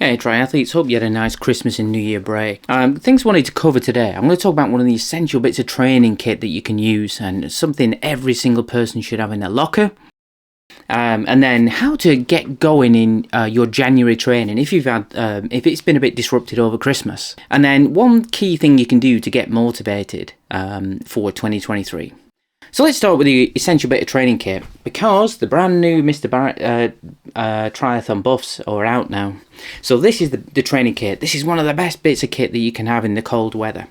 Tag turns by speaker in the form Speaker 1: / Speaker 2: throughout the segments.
Speaker 1: Hey triathletes, hope you had a nice Christmas and New Year break. Things I wanted to cover today. I'm going to talk about one of the essential bits of training kit that you can use, and it's something every single person should have in their locker. And then how to get going in your January training if if it's been a bit disrupted over Christmas. And then one key thing you can do to get motivated for 2023. So let's start with the essential bit of training kit, because the brand new Triathlon buffs are out now. So this is the training kit. This is one of the best bits of kit that you can have in the cold weather.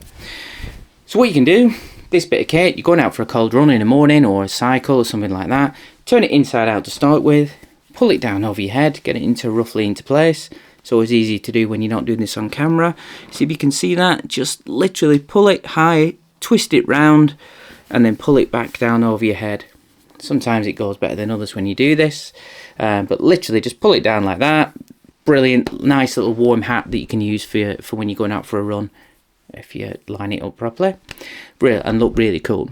Speaker 1: So what you can do, this bit of kit, you're going out for a cold run in the morning or a cycle or something like that, turn it inside out to start with, pull it down over your head, get it roughly into place. It's always easy to do when you're not doing this on camera. See if you can see that, just literally pull it high, twist it round, and then pull it back down over your head. Sometimes it goes better than others when you do this, but literally just pull it down like that. Brilliant, nice little warm hat that you can use for when you're going out for a run, if you line it up properly, and look really cool.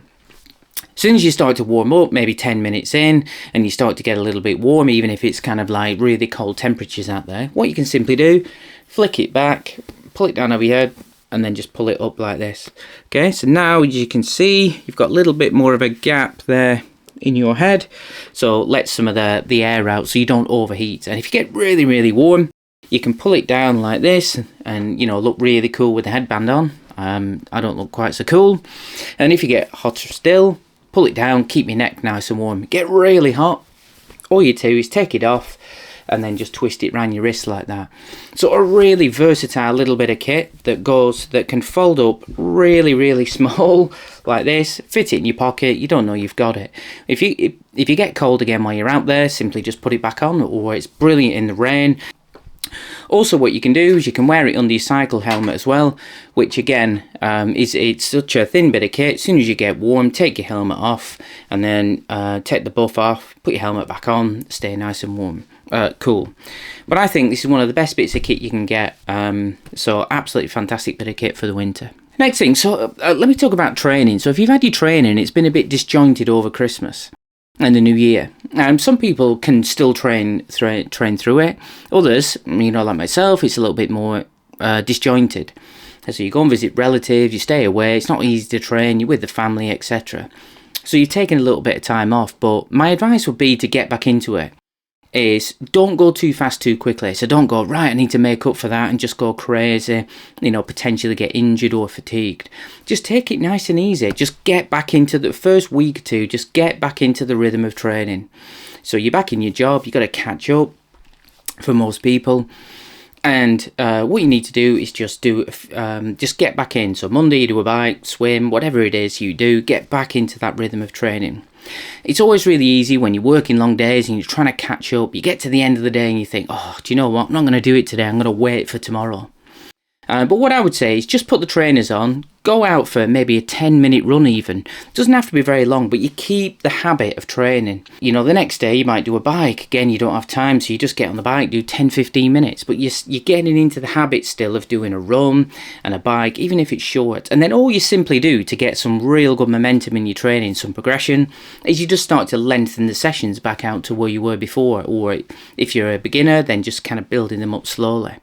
Speaker 1: As soon as you start to warm up, maybe 10 minutes in, and you start to get a little bit warm, even if it's kind of like really cold temperatures out there, what you can simply do, flick it back, pull it down over your head, and then just pull it up like this. Okay, so now as you can see, you've got a little bit more of a gap there in your head, so let some of the air out so you don't overheat. And if you get really, really warm, you can pull it down like this and, you know, look really cool with the headband on. I don't look quite so cool. And if you get hotter still, pull it down, keep your neck nice and warm. Get really hot, all you do is take it off and then just twist it around your wrist like that. So a really versatile little bit of kit that can fold up really, really small like this, fit it in your pocket, you don't know you've got it. If you get cold again while you're out there, simply just put it back on, or it's brilliant in the rain. Also what you can do is you can wear it under your cycle helmet as well, which again it's such a thin bit of kit. As soon as you get warm, take your helmet off and then take the buff off, put your helmet back on, stay nice and warm. Cool. But I think this is one of the best bits of kit you can get, so absolutely fantastic bit of kit for the winter. Next thing, so let me talk about training. So if you've had your training, it's been a bit disjointed over Christmas and the New Year. Some people can still train through it. Others, you know, like myself, it's a little bit more disjointed. So you go and visit relatives, you stay away, it's not easy to train, you're with the family, etc. So you're taking a little bit of time off, but my advice would be to get back into it. Is don't go too fast too quickly. So don't go, right, I need to make up for that, and just go crazy, you know, potentially get injured or fatigued. Just take it nice and easy. Just get back into the first week or two, just get back into the rhythm of training. So you're back in your job, you got to catch up for most people. And what you need to do is just get back in. So Monday you do a bike, swim, whatever it is you do, get back into that rhythm of training. It's always really easy when you're working long days and you're trying to catch up. You get to the end of the day and you think, oh, do you know what? I'm not going to do it today. I'm going to wait for tomorrow. But what I would say is just put the trainers on, go out for maybe a 10-minute run even. It doesn't have to be very long, but you keep the habit of training. You know, the next day you might do a bike. Again, you don't have time, so you just get on the bike, do 10-15 minutes. But you're getting into the habit still of doing a run and a bike, even if it's short. And then all you simply do to get some real good momentum in your training, some progression, is you just start to lengthen the sessions back out to where you were before. Or if you're a beginner, then just kind of building them up slowly.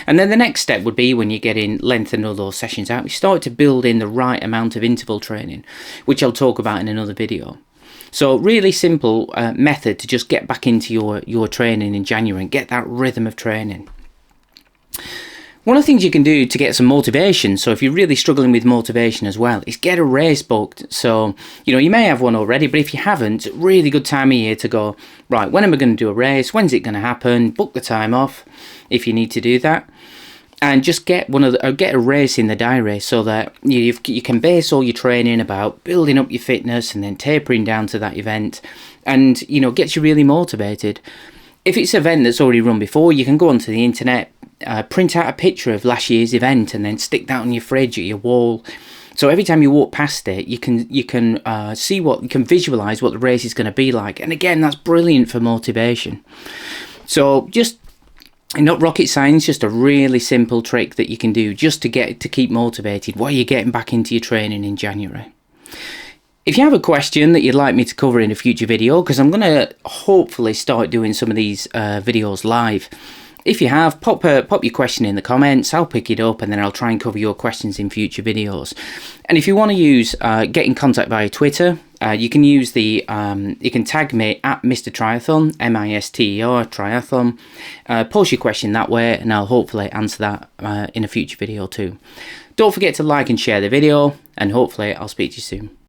Speaker 1: And then the next step would be when you're getting lengthened all those sessions out, you start to build in the right amount of interval training, which I'll talk about in another video. So really simple method to just get back into your training in January and get that rhythm of training. One of the things you can do to get some motivation, so if you're really struggling with motivation as well, is get a race booked. So, you know, you may have one already, but if you haven't, really good time of year to go, right, when am I going to do a race? When's it going to happen? Book the time off if you need to do that. And just get get a race in the diary so that you can base all your training about building up your fitness and then tapering down to that event, and, you know, gets you really motivated. If it's an event that's already run before, you can go onto the internet, print out a picture of last year's event and then stick that on your fridge or your wall. So every time you walk past it, you can visualize what the race is going to be like. And again, that's brilliant for motivation. So just not rocket science, just a really simple trick that you can do just to keep motivated while you're getting back into your training in January. If you have a question that you'd like me to cover in a future video, because I'm going to hopefully start doing some of these videos live, if you have, pop your question in the comments. I'll pick it up and then I'll try and cover your questions in future videos. And if you want to use get in contact via Twitter, you can use the you can tag me at mistertriathlon, MISTER triathlon. Post your question that way, and I'll hopefully answer that in a future video too. Don't forget to like and share the video, and hopefully I'll speak to you soon.